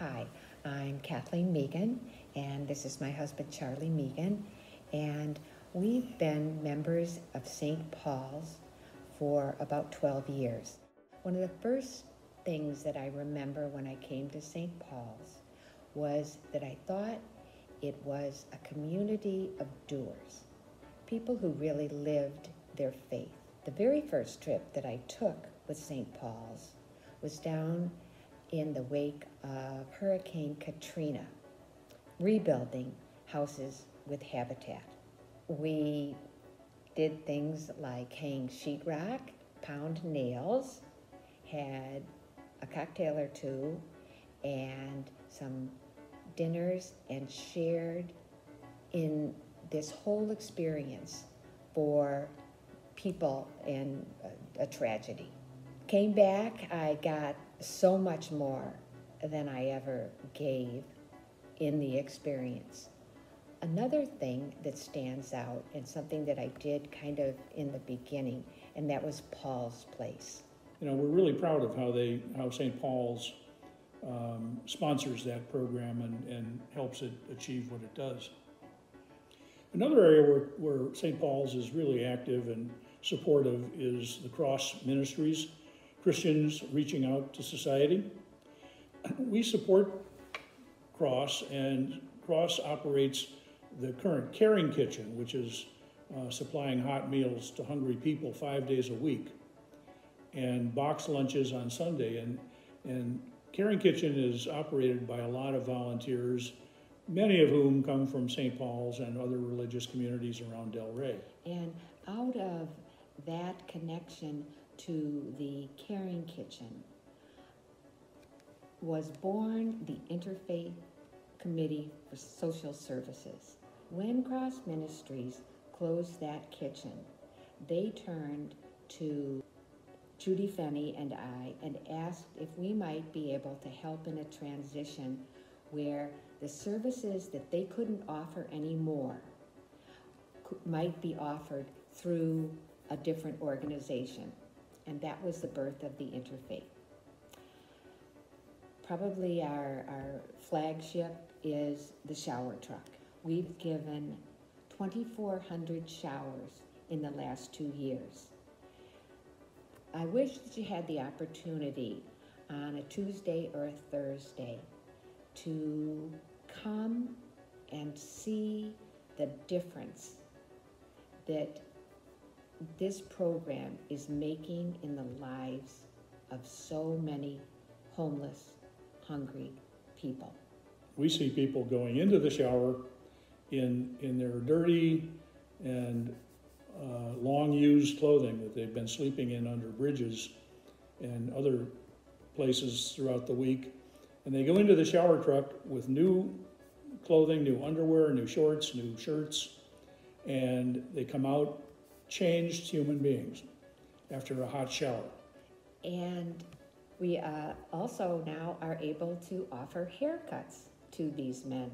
Hi, I'm Kathleen Megan, and this is my husband Charlie Megan, and we've been members of St. Paul's for about 12 years. One of the first things that I remember when I came to St. Paul's was that I thought it was a community of doers, people who really lived their faith. The very first trip that I took with St. Paul's was down in the wake of Hurricane Katrina, rebuilding houses with habitat. We did things like hang sheetrock, pound nails, had a cocktail or two, and some dinners, and shared in this whole experience for people in a tragedy. Came back, I got so much more than I ever gave in the experience. Another thing that stands out, and something that I did kind of in the beginning, and that was Paul's Place. You know, we're really proud of how St. Paul's sponsors that program and helps it achieve what it does. Another area where St. Paul's is really active and supportive is the Cross Ministries, Christians reaching out to society. We support Cross, and Cross operates the current Caring Kitchen, which is supplying hot meals to hungry people 5 days a week, and box lunches on Sunday. And Caring Kitchen is operated by a lot of volunteers, many of whom come from St. Paul's and other religious communities around Del Rey. And out of that connection to the Caring Kitchen was born the Interfaith Committee for Social Services. When Cross Ministries closed that kitchen, they turned to Judy Fenney and I and asked if we might be able to help in a transition where the services that they couldn't offer anymore might be offered through a different organization. And that was the birth of the Interfaith. Probably our flagship is the shower truck. We've given 2,400 showers in the last 2 years. I wish that you had the opportunity on a Tuesday or a Thursday to come and see the difference that this program is making in the lives of so many homeless, hungry people. We see people going into the shower in their dirty and long-used clothing that they've been sleeping in under bridges and other places throughout the week. And they go into the shower truck with new clothing, new underwear, new shorts, new shirts, and they come out changed human beings after a hot shower. And we also now are able to offer haircuts to these men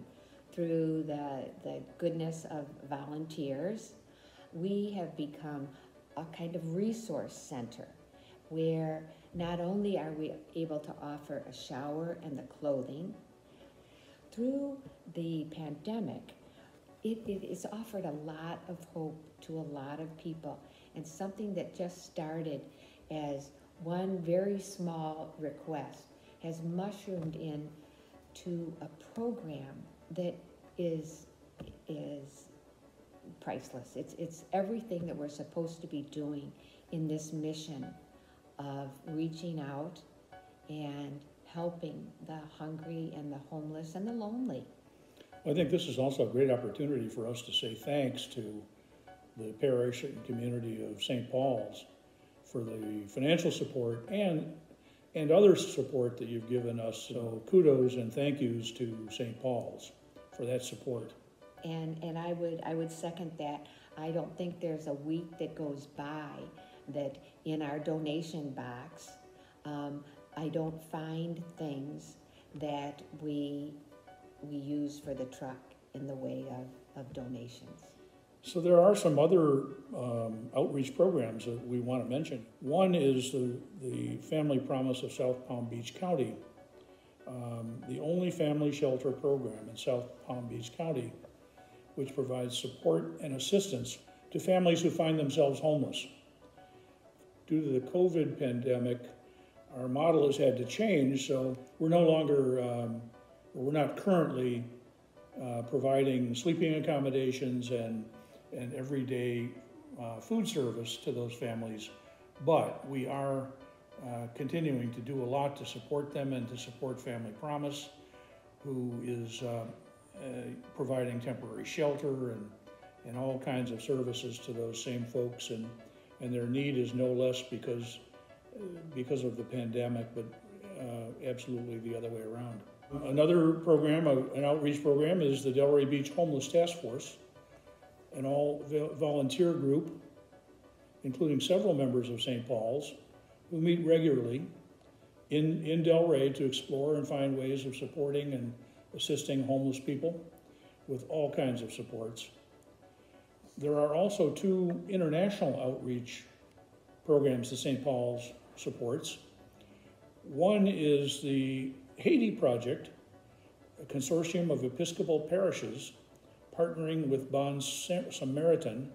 through the goodness of volunteers. We have become a kind of resource center where not only are we able to offer a shower and the clothing, through the pandemic, it has offered a lot of hope to a lot of people, and something that just started as one very small request has mushroomed into a program that is priceless. It's everything that we're supposed to be doing in this mission of reaching out and helping the hungry and the homeless and the lonely. I think this is also a great opportunity for us to say thanks to the parish and community of St. Paul's for the financial support and other support that you've given us. So kudos and thank yous to St. Paul's for that support. And I would second that. I don't think there's a week that goes by that in our donation box I don't find things that we use for the truck in the way of donations. So there are some other outreach programs that we want to mention. One is the Family Promise of South Palm Beach County. the only family shelter program in South Palm Beach County, which provides support and assistance to families who find themselves homeless. Due to the COVID pandemic, our model has had to change, so we're no longer, we're not currently providing sleeping accommodations and everyday food service to those families, but we are continuing to do a lot to support them and to support Family Promise, who is providing temporary shelter and all kinds of services to those same folks, and their need is no less because of the pandemic, but absolutely the other way around. Another program, an outreach program, is the Delray Beach Homeless Task Force, an all-volunteer group, including several members of St. Paul's, who meet regularly in Delray to explore and find ways of supporting and assisting homeless people with all kinds of supports. There are also 2 international outreach programs that St. Paul's supports. One is the Haiti Project, a consortium of Episcopal parishes partnering with Bon Samaritan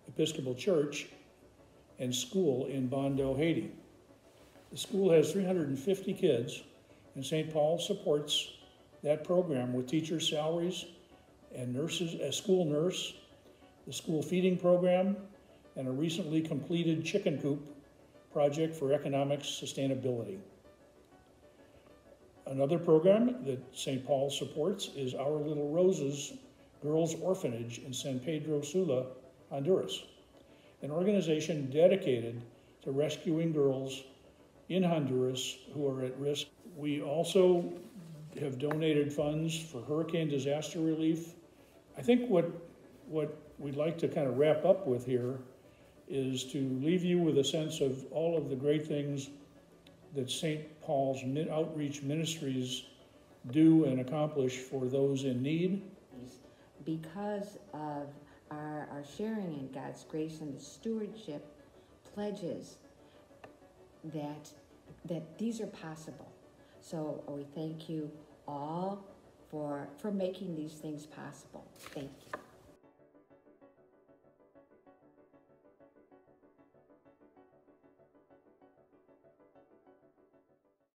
Episcopal Church and school in Bondo, Haiti. The school has 350 kids, and St. Paul supports that program with teachers' salaries and nurses, a school nurse, the school feeding program, and a recently completed chicken coop project for economic sustainability. Another program that St. Paul supports is Our Little Roses Girls Orphanage in San Pedro Sula, Honduras, an organization dedicated to rescuing girls in Honduras who are at risk. We also have donated funds for hurricane disaster relief. I think what we'd like to kind of wrap up with here is to leave you with a sense of all of the great things that St. Paul's outreach ministries do and accomplish for those in need. Because of our sharing in God's grace and the stewardship pledges that these are possible. So we thank you all for making these things possible. Thank you.